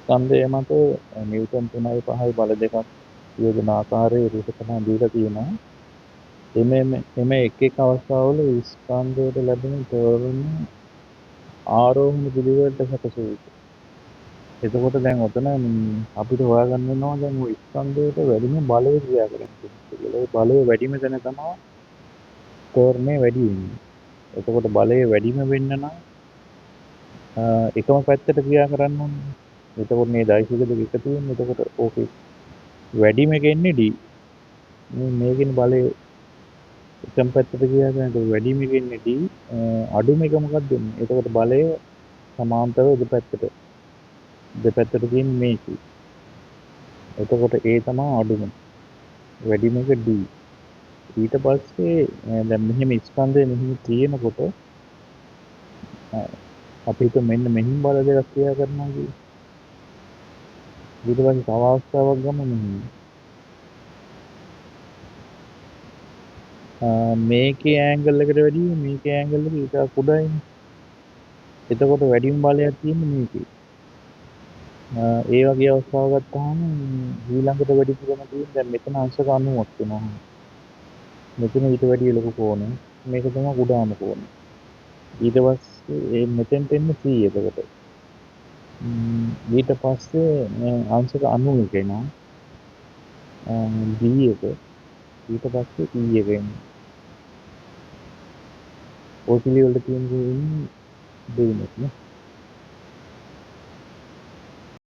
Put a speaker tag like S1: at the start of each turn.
S1: ස්කන්ධය මත නිව්ටන් 3.5 බල දෙකක් යොදන ආකාරයේ රූපකථන දීලා තියෙනවා. එම එක් එක් අවස්ථාවල ස්කන්ධයට ලැබෙන තොරණ ආරෝහණ පිළිවෙලට සැකසෙයි. එතකොට දැන් ඔතන අපිට හොයාගන්න වෙනවා දැන් ওই ස්කන්ධයට වැඩිම බලය ක්‍රියා කරන්නේ කියලා. ඒ බලය වැඩිම තැන තමයි තොරණේ වැඩි වෙන්නේ. එතකොට බලය වැඩිම වෙන්න නම් එකම පැත්තට ක්‍රියා කරන්න ඕනේ. එතකොට මේ දෛසික දෙක එකතු වෙන්නේ. එතකොට ඕකේ වැඩිම එක එන්නේ D. මේකෙන් බලය එකම පැත්තට ක්‍රියා කරනකොට වැඩිම එක එන්නේ D. අඩුම එක මොකක්ද වෙන්නේ? එතකොට බලය සමාන්තරව දෙපැත්තට තියෙන්නේ මේකේ. එතකොට ඒ තමයි අඩුම. වැඩිම එක D. ඊට පස්සේ දැන් මෙහෙම ස්කන්ධය මෙහෙම තියෙනකොට අපි හිතමු මෙන්න මෙහිම බල දෙකක් ක්‍රියා කරනවා කියලා. ඊට පස්සේ තව අවස්ථාවක් ගමු මෙහෙම. මේකේ ඇන්ගල් එකට වැඩිය මේකේ ඇන්ගල් එක ඊට කුඩායිනේ. එතකොට වැඩිම බලයක් තියෙන්නේ මේකේ. ඒ වගේ අවස්ථාවක් ගත්තාම ඊළඟට වැඩිපුරම තියෙන්නේ දැන් මෙතන අංශක 90ක් වෙනවා. මෙතන ඊට වැඩිය ලොකු කෝණයක්. මේක තමයි කුඩාම කෝණය. ඊට පස්සේ මෙතෙන්ට එන්නේ C එතකොට. ඊට පස්සේ අංශක 91 එනවා. B එක. ඊට පස්සේ E එක එනවා. ඔය පිළිවෙලට තියෙන දෙයින් නේ.